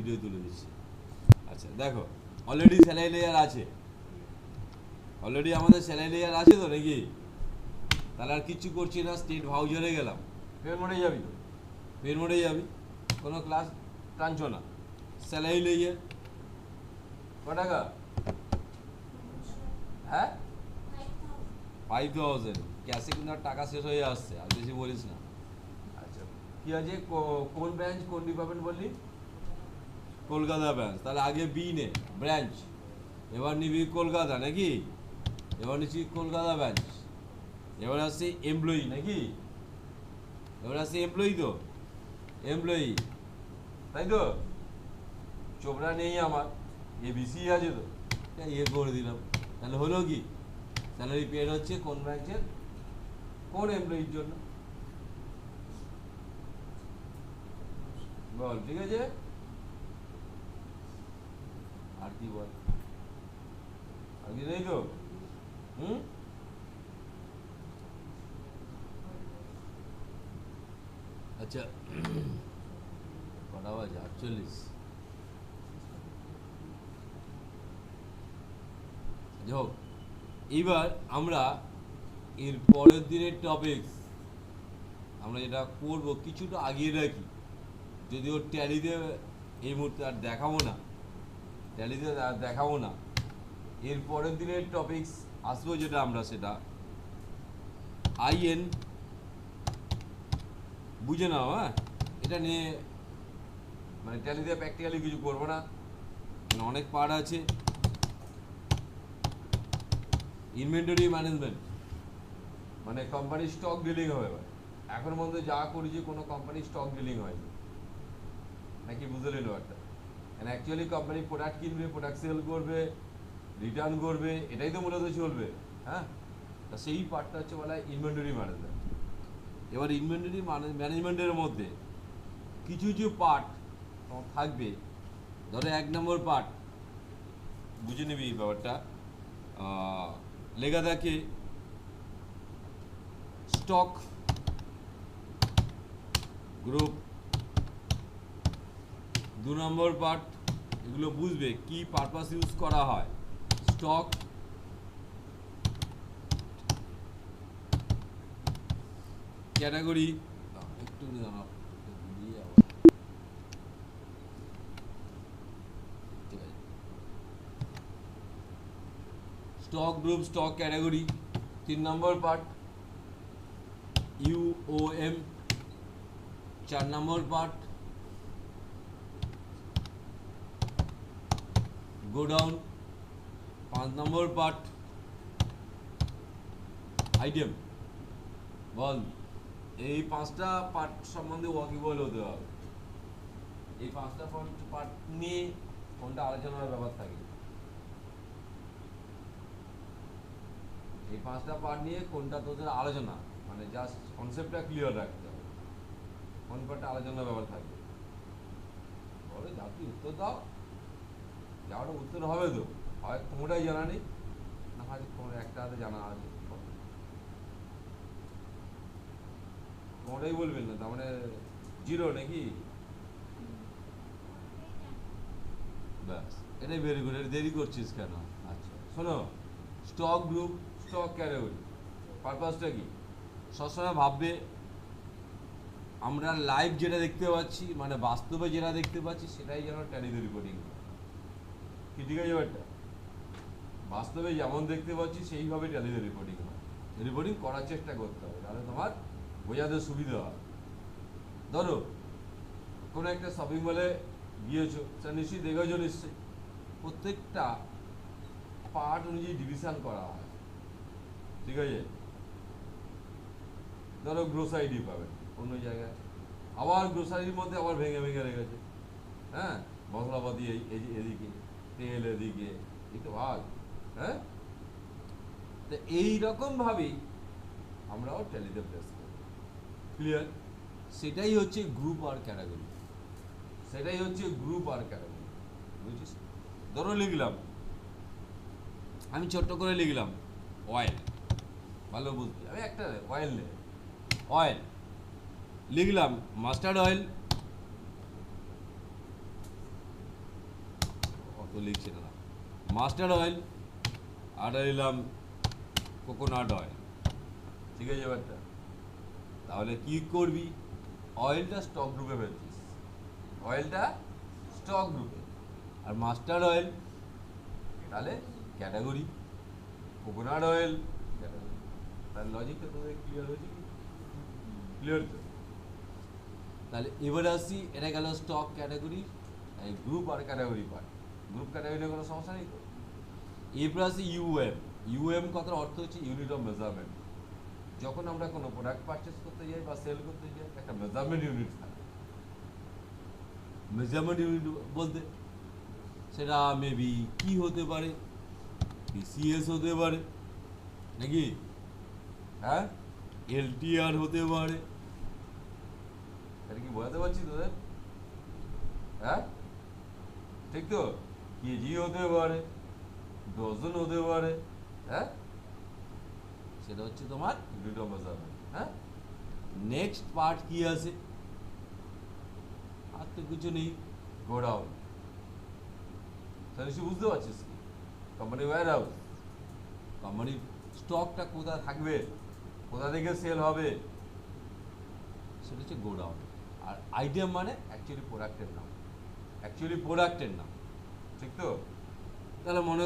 Video তুলে দিচ্ছি। আচ্ছা দেখো, অলরেডি স্যালারি লেয়ার আছে, অলরেডি আমাদের স্যালারি লেয়ার আছে তো নাকি? তাহলে আর কিচ্ছু করছি না, স্টেট ভাউচারে গেলাম। পেমেন্ট মোডে যাবি তো? পেমেন্ট মোডে যাবি, কোনো ক্লাস টানছো না। স্যালারি লেয়ার ক টাকা? হ্যাঁ 5000। ক্যাশে কিন্তু আর টাকা শেষ হয়ে আসছে, আর বেশি বলিস না। আচ্ছা কি আছে, কোন ব্রাঞ্চ কোন ডিপার্টমেন্ট বললি? কলকাতা ব্রাঞ্চ। তাহলে আগে বি নে, ব্রাঞ্চ। এবার নিবি কলকাতা নাকি? এবার নিচ্ছি কলকাতা ব্রাঞ্চ। এবার আসছে এমপ্লয়ি নাকি? এবার আসছে এমপ্লয়ি তো, এমপ্লয়ি তাই তো? চোপড়া নেই আমার, এবিসি আছে তো, ইয়ে করে দিলাম। তাহলে হলো কি, স্যালারি পেড হচ্ছে কোন ব্রাঞ্চের কোন এমপ্লয়ির জন্য, বল। ঠিক আছে, আর কি বল, আর কি নেই তো? আচ্ছা কটা বাজে? 48। হোক, এইবার আমরা এর পরের দিনের টপিকস আমরা যেটা করবো কিছুটা আগিয়ে রাখি, যদিও ট্যালিতে এই মুহূর্তে আর দেখাবো না, ট্যালিতে আর দেখাবো না। এর পরের দিনের টপিকস আসবো যেটা আমরা, সেটা আইএন। বুঝে নাও, হ্যাঁ, এটা নিয়ে মানে ট্যালিতে প্র্যাকটিক্যালি কিছু করবো না, মানে অনেক পার্ট আছে। ইনভেন্টরি ম্যানেজমেন্ট মানে কোম্পানির স্টক ডিলিং হবে। এখন পর্যন্ত যা করেছি কোনো কোম্পানির স্টক ডিলিং হয়নি, নাকি বুঝে নিল একটা। মানে অ্যাকচুয়ালি কোম্পানি প্রোডাক্ট কিনবে, প্রোডাক্ট সেল করবে, রিটার্ন করবে, এটাই তো মূলত চলবে। হ্যাঁ, তা সেই পার্টটা হচ্ছে বলা হয় ইনভেন্টরি ম্যানেজমেন্ট। এবার ইনভেন্টরি ম্যানেজমেন্টের মধ্যে কিছু কিছু পার্ট থাকবে। ধরো 1 নম্বর পার্ট, বুঝে নিবি এই ব্যাপারটা, লেখা থাকে স্টক গ্রুপ। 2 নম্বর পার্ট, এগুলো বুঝবে কি পারপাস ইউজ করা হয়। স্টক ক্যাটাগরি, একটু জানাও, স্টক গ্রুপ, স্টক ক্যাটাগরি। 3 নম্বর পার্ট ইউওএম। 4 নম্বর পার্ট গোডাউন। 5 নম্বর পার্ট আইটেম। বল, এই 5টা পার্ট সম্বন্ধে ওয়াকিবল হতে হবে। এই 5টা পার্ট নিয়ে কোনটা আলোচনার ব্যাপার থাকে, এই 5টা পার্ট নিয়ে কোনটা তোদের আলোচনা, মানে জাস্ট কনসেপ্টটা ক্লিয়ার রাখতে হবে, কোন পার্টটা আলোচনার ব্যাপার থাকবে। বলো, যা তুই উত্তর দাও, যাওয়াটা উত্তর হবে তো, হয় কোনোটাই জানা নেই, না হয় কোনো একটা হাতে জানা আছে, কোনোটাই বলবেন না, তার মানে জিরো নাকি? ব্যাস, এটাই ভেরি গুড। এটা দেরি করছিস কেন? আচ্ছা শোনো, স্টক গ্রুপ, স্টক ক্যাটাগরি, পারপাসটা কি? সবসময় ভাববে আমরা লাইভ যেটা দেখতে পাচ্ছি, মানে বাস্তবে যেটা দেখতে পাচ্ছি, সেটাই যেন ট্যালিতে রিপোর্টিং কি, ঠিক আছে ব্যাপারটা? বাস্তবে যেমন দেখতে পাচ্ছি সেইভাবে ট্যালিতে রিপোর্টিং হয়, রিপোর্টিং করার চেষ্টা করতে হবে, তাহলে তোমার বোঝাতে সুবিধা হয়। ধরো কোনো একটা শপিং মলে গিয়েছো, সেটা নিশ্চয়ই দেখেছো, নিশ্চয়ই প্রত্যেকটা পার্ট অনুযায়ী ডিভিশন করা হয়, ঠিক আছে? ধরো গ্রোসারি ডিপার্টমেন্ট অন্য জায়গায়, আবার গ্রোসারির মধ্যে আবার ভেঙে ভেঙে রেখেছে। হ্যাঁ, মশলাপাতি এদিকে, তেল এদিকে, এই তো ভাগ। হ্যাঁ, তো এইরকমভাবেই আমরাও ট্যালিতে প্লেস করি। ক্লিয়ার? সেটাই হচ্ছে গ্রুপ আর ক্যাটাগরি, সেটাই হচ্ছে গ্রুপ আর ক্যাটাগরি, বুঝছিস? ধরো লিখলাম, আমি ছোট্ট করে লিখলাম অয়েল, ভালো বুঝবি, আমি একটা অয়েল নেই, অয়েল লিখলাম, মাস্টার্ড অয়েল, তো লিখছে না, মাস্টার্ড অয়েল আর নিলাম কোকোনাট অয়েল। ঠিক আছে ব্যাপারটা? তাহলে কি করবি, অয়েলটা স্টক গ্রুপে ফেলছিস, অয়েলটা স্টক গ্রুপে, আর মাস্টার্ড অয়েল তাহলে ক্যাটাগরি, কোকোনাট অয়েল ক্যাটাগরি। তার লজিকটা তোদের ক্লিয়ার হয়েছে কি? ক্লিয়ার তো? তাহলে এবারে আসছি, এটা গেল স্টক ক্যাটাগরি, গ্রুপ আর ক্যাটাগরি পার্ট। গ্রুপ ক্যাটাগরিতে কোনো সমস্যা নেই তো? এরপর আসি ইউএম। ইউএম কথার অর্থ হচ্ছে ইউনিট অফ মেজারমেন্ট। যখন আমরা কোনো প্রোডাক্ট পারচেস করতে যাই বা সেল করতে যাই, একটা মেজারমেন্ট ইউনিট থাকে। মেজারমেন্ট ইউনিট বলতে সেটা মেবি কি হতে পারে, পিসিএস হতে পারে নাকি, হ্যাঁ, এলটিআর হতে পারে। এটা কি বোঝাতে পারছি তোদের? হ্যাঁ, ঠিক তো? কেজি হতে পারে, ডজন হতে পারে, হ্যাঁ, সেটা হচ্ছে তোমার ইউনিট অফ মেজারমেন্ট। হ্যাঁ, নেক্সট পার্ট কি আছে? আর তো কিছু নেই, গোডাউন। তাহলে বুঝতে পারছিস কি? কোম্পানি ওয়্যার হাউস, কোম্পানির স্টকটা কোথায় থাকবে, কোথা থেকে সেল হবে, সেটা হচ্ছে গোডাউন। আর আইটেম মানে অ্যাকচুয়ালি প্রোডাক্টের নাম, অ্যাকচুয়ালি প্রোডাক্টের নাম। ঠিক তো? তাহলে মনে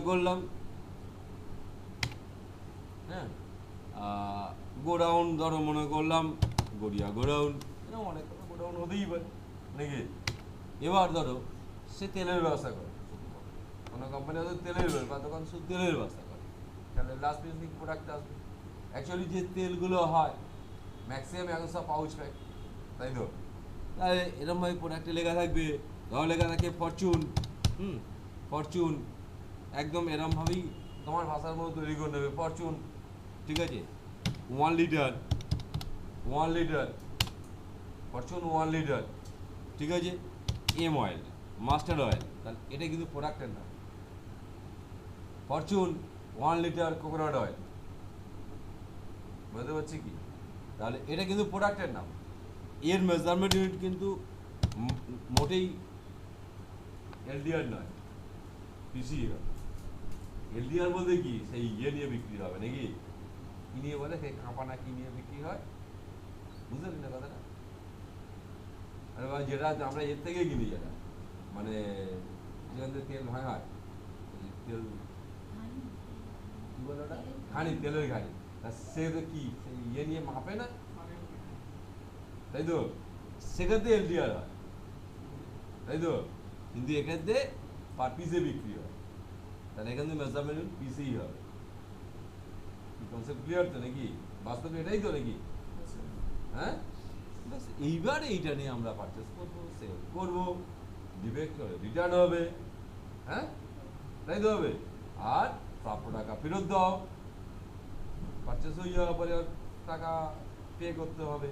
করলাম হ্যাঁ, গোডাউন ধরো মনে করলাম গড়িয়া গোডাউন, এরকম অনেক গোডাউন হতেই পারে নাকি। এবার ধরো সে তেলের ব্যবসা করে, কোনো কোম্পানি হয়তো তেলের ব্যবসা, তখন শুধু তেলের ব্যবসা করে, তাহলে লাস্ট বেসিক প্রোডাক্ট আসবে। অ্যাকচুয়ালি যে তেলগুলো হয় ম্যাক্সিমাম এখন সব পাউচ প্যাক, তাই তো? তাহলে এরকমভাবে প্রোডাক্টে লেখা থাকবে, ধরো লেখা থাকে ফরচুন, ফরচুন, একদম এরমভাবেই তোমার ভাষার মতো তৈরি করে নেবে, ফরচুন। ঠিক আছে, 1 লিটার ফরচুন 1 লিটার। ঠিক আছে, এম অয়েল, মাস্টার্ড অয়েল, তাহলে এটা কিন্তু প্রোডাক্টের নাম। ফরচুন 1 লিটার কোকোনাট অয়েল, বুঝতে পারছি কি? তাহলে এটা কিন্তু প্রোডাক্টের নাম, এর মেজারমেন্ট ইউনিট কিন্তু মোটেই এলডিআর নয়, পিসি। এলডিআর বলতে কি, সেই ইয়ে নিয়ে বিক্রি হবে নাকি, কি নিয়ে বলে, সেই কাঁপানা কি নিয়ে বিক্রি হয়, বুঝলেন না কথাটা? আরে ভাই, যেটা আমরা এর থেকে কিনি, যেটা মানে যেখান থেকে তেল ভাঙায়, তেল কি বলে ওটা, ঘানি, তেলের ঘানি, সে তো কি সেই ইয়ে নিয়ে মাপে না, তাই তো? সেখান থেকে এলডিআর হয়, তাই তো? কিন্তু এখান থেকে পার পিসে বিক্রি হয়, তাহলে এখান থেকে মেজারমেন্ট পিসেই হবে। কনসেপ্ট ক্লিয়ার তো নাকি? বাস্তবে এটাই তো নাকি? হ্যাঁ, ব্যাস এইবার এইটা নিয়ে আমরা পারচেস করবো, সেল করবো, ডিফেক্ট হলে রিটার্ন হবে, হ্যাঁ, তাই তো হবে। আর প্রাপ্য টাকা ফেরত দাও, পারচেস হয়ে যাওয়ার পরে টাকা পে করতে হবে,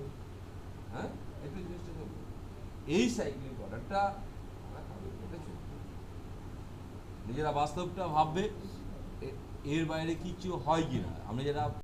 হ্যাঁ, একটু জিনিসটা চলবে। এই সাইক্লিক অর্ডারটা আমরা চলবে, নিজেরা বাস্তবটা ভাববে এর বাইরে কিছু হয় কিনা, আমরা যারা